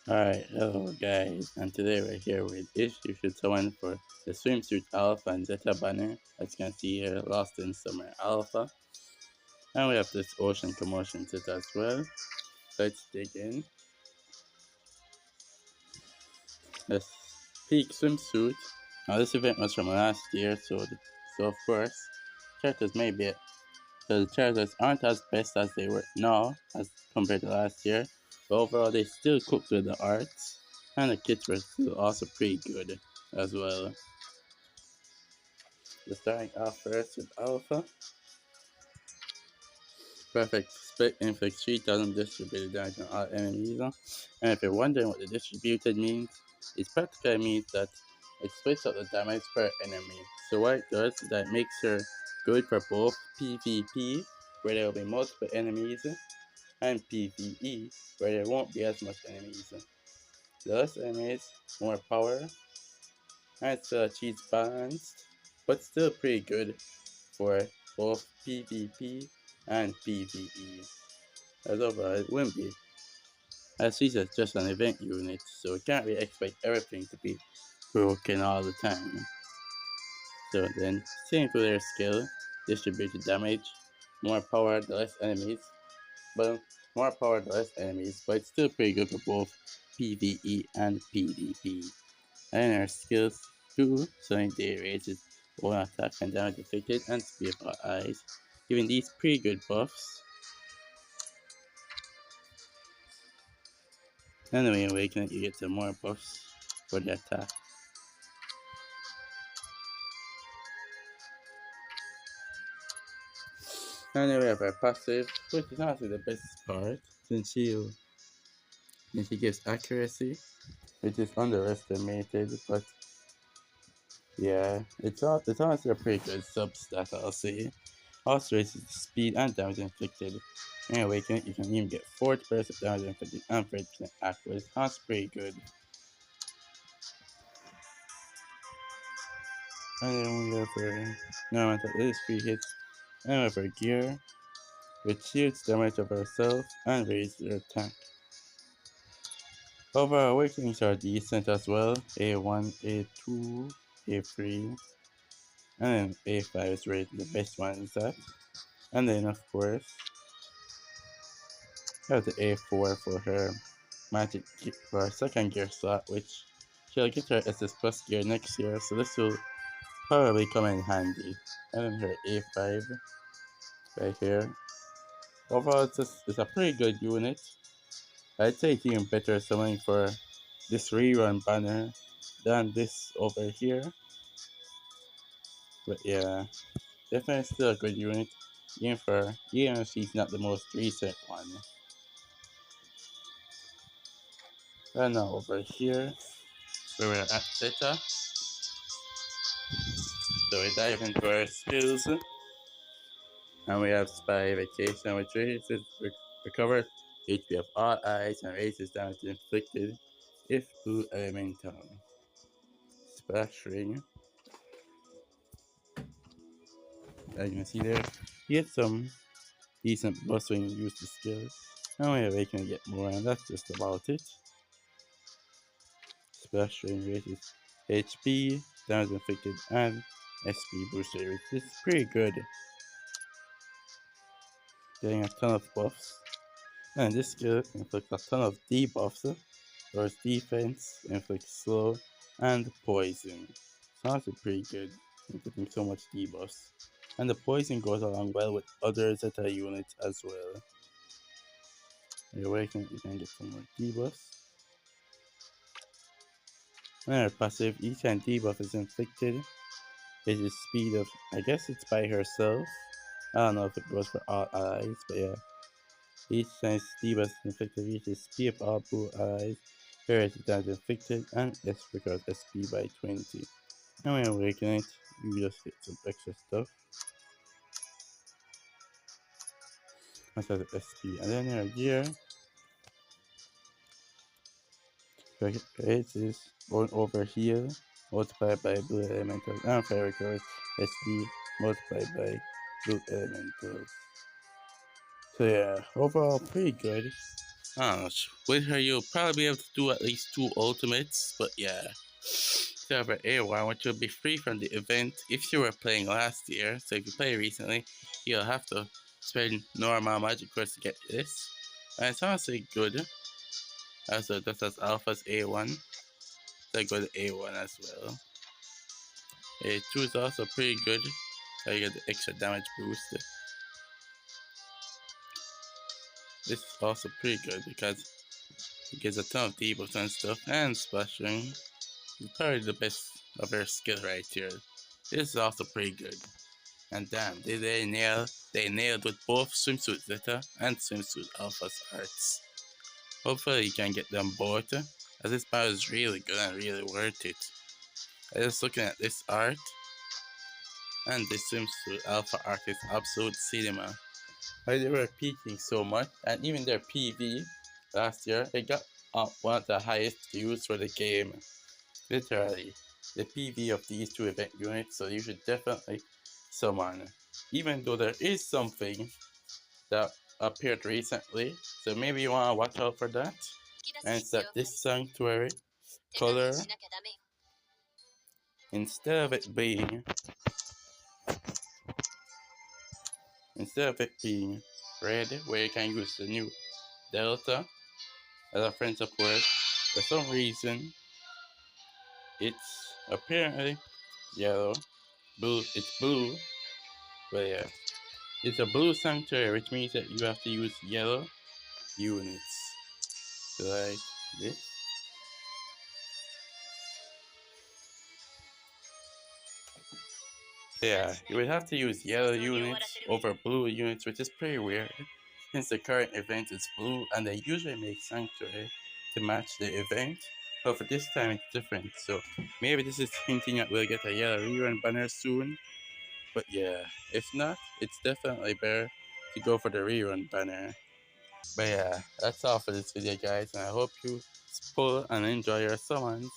Alright, hello guys, and today we're here with Ish. You should summon for the Swimsuit Alpha and Zeta banner. As you can see here, Lost in Summer Alpha. And we have this Ocean Commotion set as well. Let's dig in. This Peak Swimsuit. Now this event was from last year, so of course, characters may be so the characters aren't as best as they were now as compared to last year. But overall they still cooked with the arts. And the kits were still also pretty good as well. Just starting off first with Alpha. Perfect split inflicts 3000 distributed damage on all enemies. And if you're wondering what the distributed means, it practically means that it splits up the damage per enemy. So what it does is that it makes her good for both PvP, where there will be multiple enemies, and PvE, where there won't be as much enemies. The less enemies, more power, and it still achieves balanced, but still pretty good for both PvP and PvE. As overall, it wouldn't be, as she's just an event unit, so we can't really expect everything to be broken all the time. So then, same to their skill, distributed damage, more power the less enemies, but more power the less enemies, but it's still pretty good for both PvE and PvP. And our skills too, suddenly they raises one attack and damage inflicted and speed of our eyes, giving these pretty good buffs. And when you awaken it, you get some more buffs for the attack. And then we have our passive, which is honestly the best part, since she gives accuracy, which is underestimated, but yeah, it's honestly a pretty good sub-stat, I'll say. Also raises the speed and damage inflicted. And awaken it, you can even get 40% damage inflicted and 30% accuracy. That's pretty good. And then we have our normal attack, this 3 hits, and we have our gear, which shields damage of ourselves and raises their attack. Overall awakenings are decent as well. A1, A2, A3, and then A5 is rated the best one is that. And then of course, we have the A4 for her magic for her second gear slot, which she'll get her SS plus gear next year, so this will probably come in handy. And then her A5 right here. Overall, it's a pretty good unit. I'd say it's even better summoning for this rerun banner than this over here. But yeah, definitely still a good unit, even if she's not the most recent one. And now over here, where we're at Zeta. So we dive into our skills, and we have Spy Vacation, which raises recover HP of all eyes and raises damage inflicted if blue elemental. Splash Ring, as you can see there, you get some decent buffs when you use the skill. And when you awaken, you get more, and that's just about it. Splash Ring raises HP, damage inflicted, and SP booster, which is pretty good. Getting a ton of buffs. And this skill inflicts a ton of debuffs, whereas defense inflicts slow and poison. So that's pretty good, inflicting so much debuffs. And the poison goes along well with other Zeta units as well. When you awaken, you can get some more debuffs. And her passive, each time debuff is inflicted, is the speed of, I guess it's by herself. I don't know if it goes for all allies, but yeah. Each time debuff is inflicted, reaches speed of all blue allies, whereas it damage inflicted, and S recovers SP by 20. And when you awaken it, you just get some extra stuff. That's the SP. And then her gear, it is going over here, multiplied by blue elementals, and fire recovers SP multiplied by blue elementals. So yeah, overall pretty good. I don't know. With her, you'll probably be able to do at least 2 ultimates, but yeah. Server A1, which will be free from the event if you were playing last year. So if you play recently, you'll have to spend normal magic coins to get this. And it's honestly good. Also, just as Alpha's A1, so I go to A1 as well. A2 is also pretty good. So you get the extra damage boost. This is also pretty good because it gives a ton of debuffs and stuff, and splashing. It's probably the best of their skill right here. This is also pretty good. And damn, they nailed with both Swimsuit Zeta and Swimsuit Alpha's arts. Hopefully you can get them both, as this battle is really good and really worth it. I just looking at this art, and this Swimsuit Alpha art is absolute cinema. Why they were peaking so much, and even their PV last year, they got one of the highest views for the game. Literally, the PV of these two event units, so you should definitely summon. Even though there is something that appeared recently, so maybe you want to watch out for that. And it's that this sanctuary color, instead of it being red, where you can use the new delta as a friend support, for some reason it's apparently yellow, blue. It's blue, but yeah, it's a blue sanctuary, which means that you have to use yellow units. So like this. Yeah, you would have to use yellow units over blue units, which is pretty weird, since the current event is blue and they usually make Sanctuary to match the event. But for this time it's different, so maybe this is hinting at we'll get a yellow rerun banner soon. But yeah, if not, it's definitely better to go for the rerun banner. But yeah, that's all for this video guys, and I hope you pull and enjoy your summons.